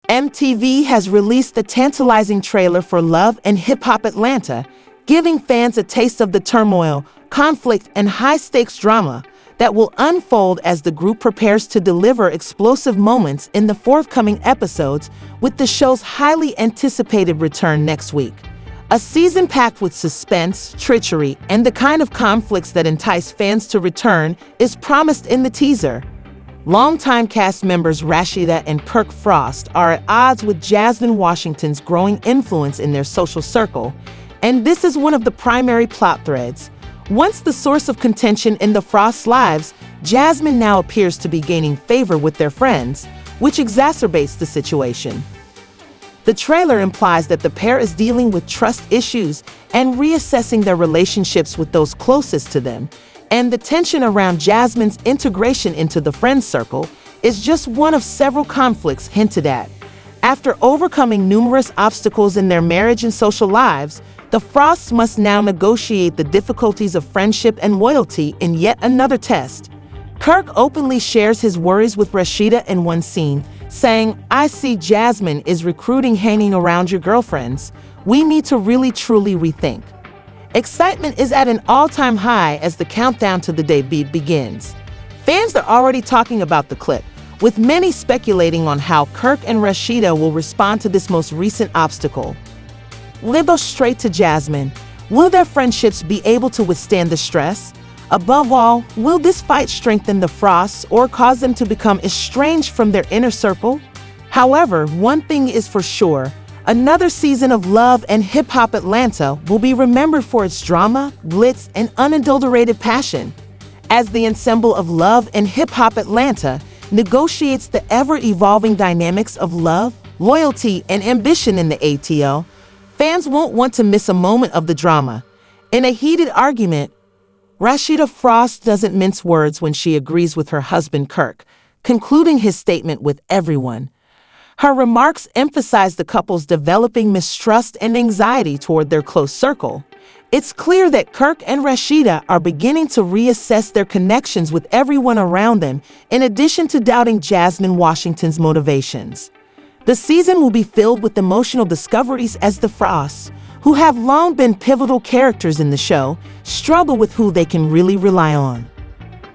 MTV has released the tantalizing trailer for Love and Hip Hop Atlanta, giving fans a taste of the turmoil, conflict, and high-stakes drama that will unfold as the group prepares to deliver explosive moments in the forthcoming episodes, with the show's highly anticipated return next week. A season packed with suspense, treachery, and the kind of conflicts that entice fans to return is promised in the teaser. Longtime cast members Rashida and Kirk Frost are at odds with Jasmine Washington's growing influence in their social circle, and this is one of the primary plot threads. Once the source of contention in the Frost lives, Jasmine now appears to be gaining favor with their friends, which exacerbates the situation. The trailer implies that the pair is dealing with trust issues and reassessing their relationships with those closest to them, and the tension around Jasmine's integration into the friend circle is just one of several conflicts hinted at. After overcoming numerous obstacles in their marriage and social lives, the Frosts must now negotiate the difficulties of friendship and loyalty in yet another test. Kirk openly shares his worries with Rashida in one scene, saying, "I see Jasmine is recruiting hanging around your girlfriends. We need to really truly rethink." Excitement is at an all-time high as the countdown to the debut begins. Fans are already talking about the clip, with many speculating on how Kirk and Rashida will respond to this most recent obstacle. We'll go straight to Jasmine. Will their friendships be able to withstand the stress? Above all, will this fight strengthen the Frosts or cause them to become estranged from their inner circle? However, one thing is for sure. Another season of Love and Hip Hop Atlanta will be remembered for its drama, glitz, and unadulterated passion. As the ensemble of Love and Hip Hop Atlanta negotiates the ever-evolving dynamics of love, loyalty, and ambition in the ATL, fans won't want to miss a moment of the drama. In a heated argument, Rashida Frost doesn't mince words when she agrees with her husband Kirk, concluding his statement with "everyone." Her remarks emphasize the couple's developing mistrust and anxiety toward their close circle. It's clear that Kirk and Rashida are beginning to reassess their connections with everyone around them, in addition to doubting Jasmine Washington's motivations. The season will be filled with emotional discoveries as the Frosts, who have long been pivotal characters in the show, struggle with who they can really rely on.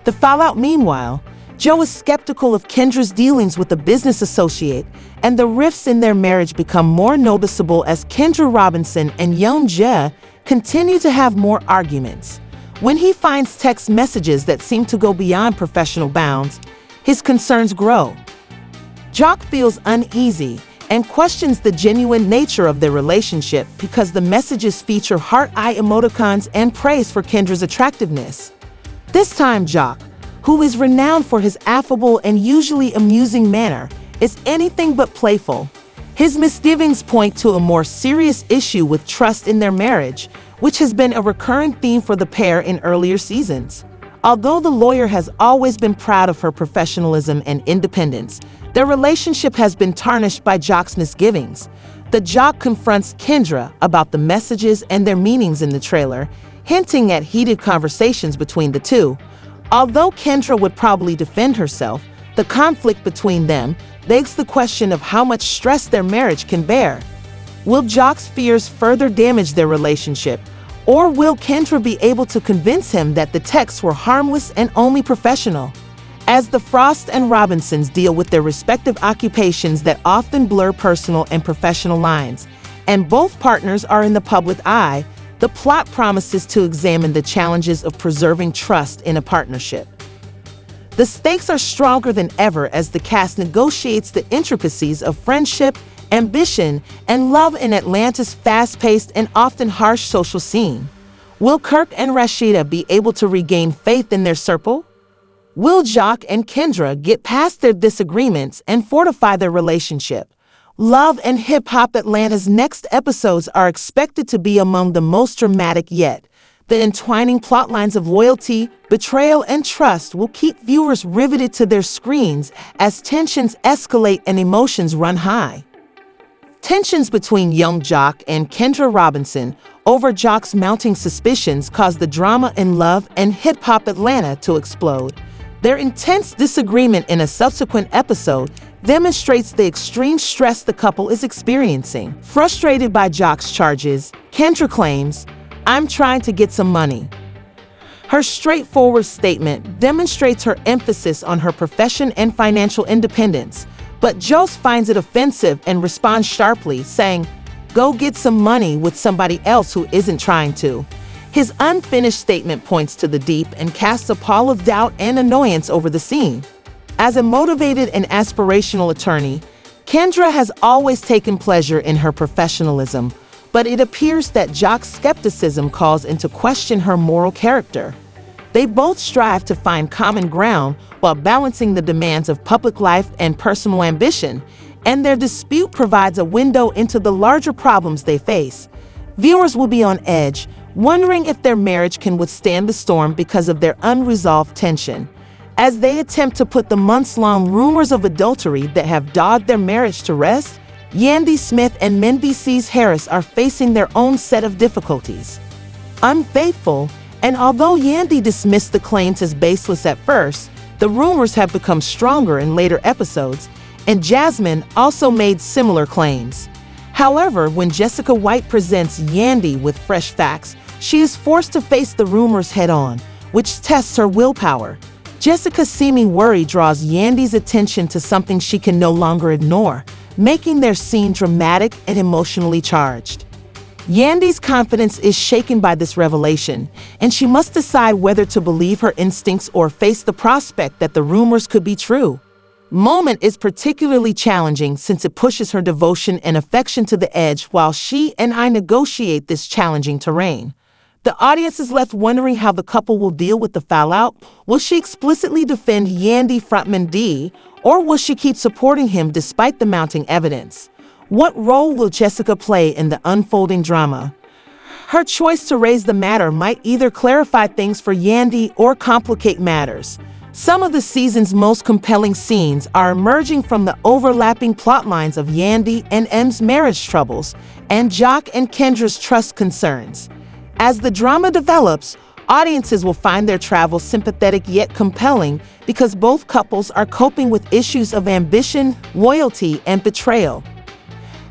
The fallout, meanwhile, Joe is skeptical of Kendra's dealings with a business associate, and the rifts in their marriage become more noticeable as Kendra Robinson and Young Ja continue to have more arguments. When he finds text messages that seem to go beyond professional bounds, his concerns grow. Jock feels uneasy and questions the genuine nature of their relationship because the messages feature heart-eye emoticons and praise for Kendra's attractiveness. This time, Jock, who is renowned for his affable and usually amusing manner, is anything but playful. His misgivings point to a more serious issue with trust in their marriage, which has been a recurring theme for the pair in earlier seasons. Although the lawyer has always been proud of her professionalism and independence, their relationship has been tarnished by Jock's misgivings. The Jock confronts Kendra about the messages and their meanings in the trailer, hinting at heated conversations between the two. Although Kendra would probably defend herself, the conflict between them begs the question of how much stress their marriage can bear. Will Jock's fears further damage their relationship, or will Kendra be able to convince him that the texts were harmless and only professional? As the Frost and Robinsons deal with their respective occupations that often blur personal and professional lines, and both partners are in the public eye, the plot promises to examine the challenges of preserving trust in a partnership. The stakes are stronger than ever as the cast negotiates the intricacies of friendship, ambition, and love in Atlanta's fast-paced and often harsh social scene. Will Kirk and Rashida be able to regain faith in their circle? Will Jock and Kendra get past their disagreements and fortify their relationship? Love and Hip Hop Atlanta's next episodes are expected to be among the most dramatic yet. The entwining plotlines of loyalty, betrayal, and trust will keep viewers riveted to their screens as tensions escalate and emotions run high. Tensions between young Jock and Kendra Robinson over Jock's mounting suspicions caused the drama in Love and Hip Hop Atlanta to explode. Their intense disagreement in a subsequent episode demonstrates the extreme stress the couple is experiencing. Frustrated by Jock's charges, Kendra claims, "I'm trying to get some money." Her straightforward statement demonstrates her emphasis on her profession and financial independence, but Jost finds it offensive and responds sharply, saying, "Go get some money with somebody else who isn't trying to." His unfinished statement points to the deep and casts a pall of doubt and annoyance over the scene. As a motivated and aspirational attorney, Kendra has always taken pleasure in her professionalism, but it appears that Jock's skepticism calls into question her moral character. They both strive to find common ground while balancing the demands of public life and personal ambition, and their dispute provides a window into the larger problems they face. Viewers will be on edge, wondering if their marriage can withstand the storm because of their unresolved tension. As they attempt to put the months-long rumors of adultery that have dogged their marriage to rest, Yandy Smith and Mendeecees Harris are facing their own set of difficulties. Unfaithful, and although Yandy dismissed the claims as baseless at first, the rumors have become stronger in later episodes, and Jasmine also made similar claims. However, when Jessica White presents Yandy with fresh facts, she is forced to face the rumors head-on, which tests her willpower. Jessica's seeming worry draws Yandy's attention to something she can no longer ignore, making their scene dramatic and emotionally charged. Yandy's confidence is shaken by this revelation, and she must decide whether to believe her instincts or face the prospect that the rumors could be true. Moment is particularly challenging since it pushes her devotion and affection to the edge while she and I negotiate this challenging terrain. The audience is left wondering how the couple will deal with the fallout. Will she explicitly defend Yandy frontman D, or will she keep supporting him despite the mounting evidence? What role will Jessica play in the unfolding drama? Her choice to raise the matter might either clarify things for Yandy or complicate matters. Some of the season's most compelling scenes are emerging from the overlapping plot lines of Yandy and M's marriage troubles and Jock and Kendra's trust concerns. As the drama develops, audiences will find their travels sympathetic yet compelling because both couples are coping with issues of ambition, loyalty, and betrayal.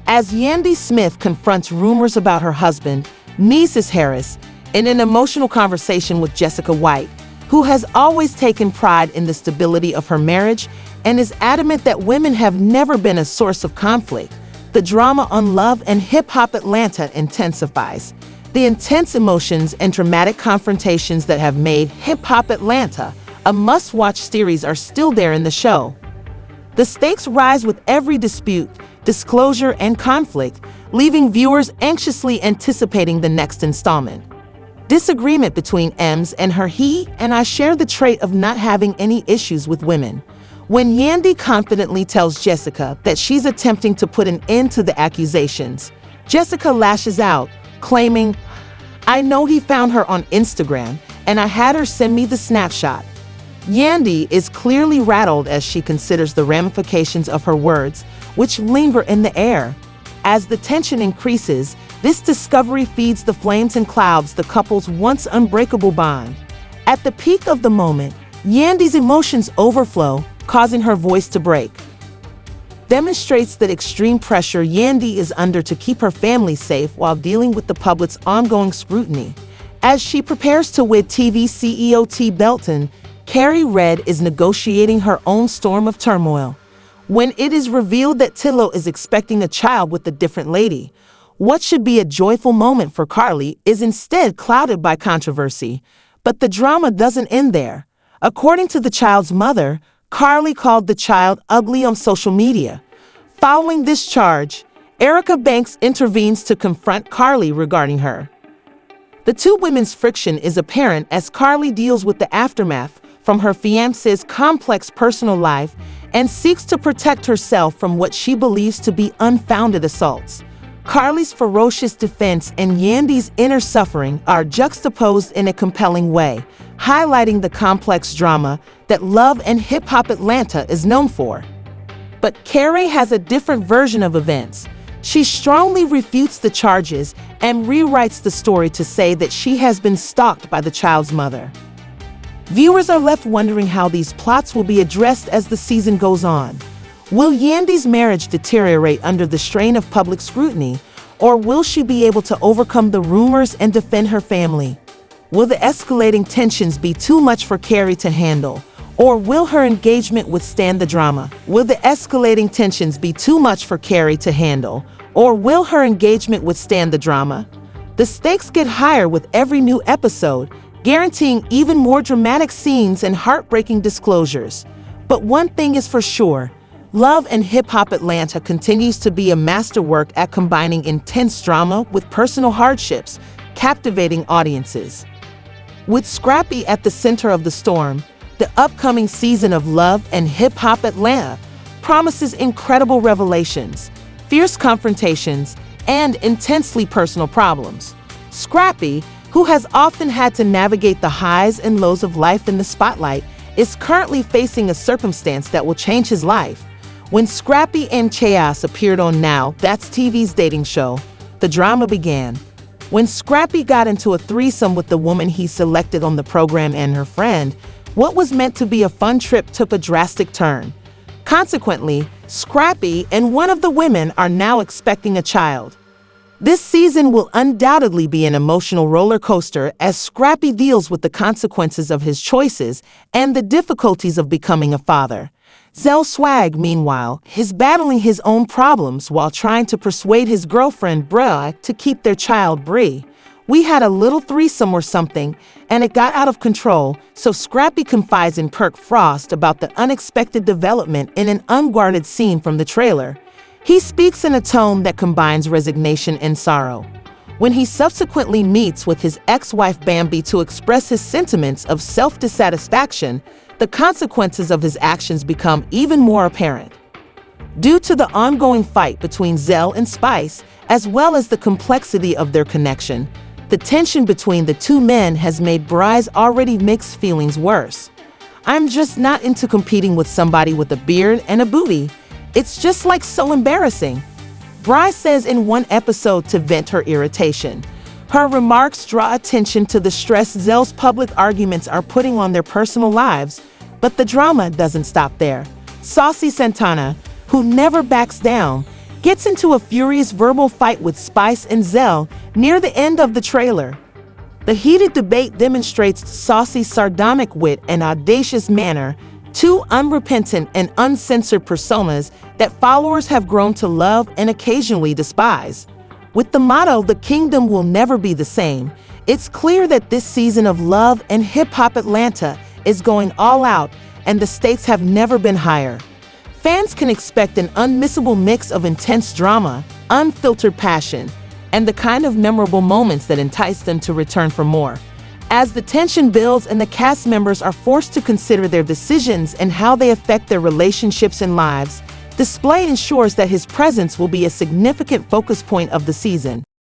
As Yandy Smith confronts rumors about her husband, Mendeecees Harris, in an emotional conversation with Jessica White, who has always taken pride in the stability of her marriage and is adamant that women have never been a source of conflict, the drama on Love and Hip Hop Atlanta intensifies. The intense emotions and dramatic confrontations that have made Hip Hop Atlanta a must-watch series are still there in the show. The stakes rise with every dispute, disclosure, and conflict, leaving viewers anxiously anticipating the next installment. Disagreement between Ems and her he and I share the trait of not having any issues with women. When Yandy confidently tells Jessica that she's attempting to put an end to the accusations, Jessica lashes out, claiming, "I know he found her on Instagram, and I had her send me the snapshot." Yandy is clearly rattled as she considers the ramifications of her words, which linger in the air. As the tension increases, this discovery feeds the flames and clouds the couple's once unbreakable bond. At the peak of the moment, Yandy's emotions overflow, causing her voice to break. Demonstrates the extreme pressure Yandy is under to keep her family safe while dealing with the public's ongoing scrutiny. As she prepares to wed TV CEO T. Belton, Carrie Red is negotiating her own storm of turmoil. When it is revealed that Tillo is expecting a child with a different lady, what should be a joyful moment for Carly is instead clouded by controversy. But the drama doesn't end there. According to the child's mother, Carly called the child ugly on social media. Following this charge, Erica Banks intervenes to confront Carly regarding her. The two women's friction is apparent as Carly deals with the aftermath from her fiancé's complex personal life and seeks to protect herself from what she believes to be unfounded assaults. Carly's ferocious defense and Yandy's inner suffering are juxtaposed in a compelling way, highlighting the complex drama that Love and Hip Hop Atlanta is known for. But Carrie has a different version of events. She strongly refutes the charges and rewrites the story to say that she has been stalked by the child's mother. Viewers are left wondering how these plots will be addressed as the season goes on. Will Yandy's marriage deteriorate under the strain of public scrutiny, or will she be able to overcome the rumors and defend her family? Will the escalating tensions be too much for Carrie to handle, or will her engagement withstand the drama? Will the escalating tensions be too much for Carrie to handle, or will her engagement withstand the drama? The stakes get higher with every new episode, guaranteeing even more dramatic scenes and heartbreaking disclosures. But one thing is for sure, Love and Hip Hop Atlanta continues to be a masterwork at combining intense drama with personal hardships, captivating audiences. With Scrappy at the center of the storm, the upcoming season of Love and Hip Hop Atlanta promises incredible revelations, fierce confrontations, and intensely personal problems. Scrappy, who has often had to navigate the highs and lows of life in the spotlight, is currently facing a circumstance that will change his life. When Scrappy and Chaos appeared on Now That's TV's dating show, the drama began. When Scrappy got into a threesome with the woman he selected on the program and her friend, what was meant to be a fun trip took a drastic turn. Consequently, Scrappy and one of the women are now expecting a child. This season will undoubtedly be an emotional roller coaster as Scrappy deals with the consequences of his choices and the difficulties of becoming a father. Zell Swag, meanwhile, is battling his own problems while trying to persuade his girlfriend, Brea, to keep their child, Bree. We had a little threesome or something, and it got out of control, so Scrappy confides in Kirk Frost about the unexpected development in an unguarded scene from the trailer. He speaks in a tone that combines resignation and sorrow. When he subsequently meets with his ex-wife Bambi to express his sentiments of self-dissatisfaction, the consequences of his actions become even more apparent. Due to the ongoing fight between Zell and Spice, as well as the complexity of their connection, the tension between the two men has made Bree's already mixed feelings worse. "I'm just not into competing with somebody with a beard and a booty. It's just like so embarrassing," Bree says in one episode to vent her irritation. Her remarks draw attention to the stress Zell's public arguments are putting on their personal lives, but the drama doesn't stop there. Saucy Santana, who never backs down, gets into a furious verbal fight with Spice and Zell near the end of the trailer. The heated debate demonstrates Saucy's sardonic wit and audacious manner, two unrepentant and uncensored personas that followers have grown to love and occasionally despise. With the motto, "The kingdom will never be the same," it's clear that this season of Love and Hip Hop Atlanta is going all out, and the stakes have never been higher. Fans can expect an unmissable mix of intense drama, unfiltered passion, and the kind of memorable moments that entice them to return for more. As the tension builds and the cast members are forced to consider their decisions and how they affect their relationships and lives, Display ensures that his presence will be a significant focus point of the season.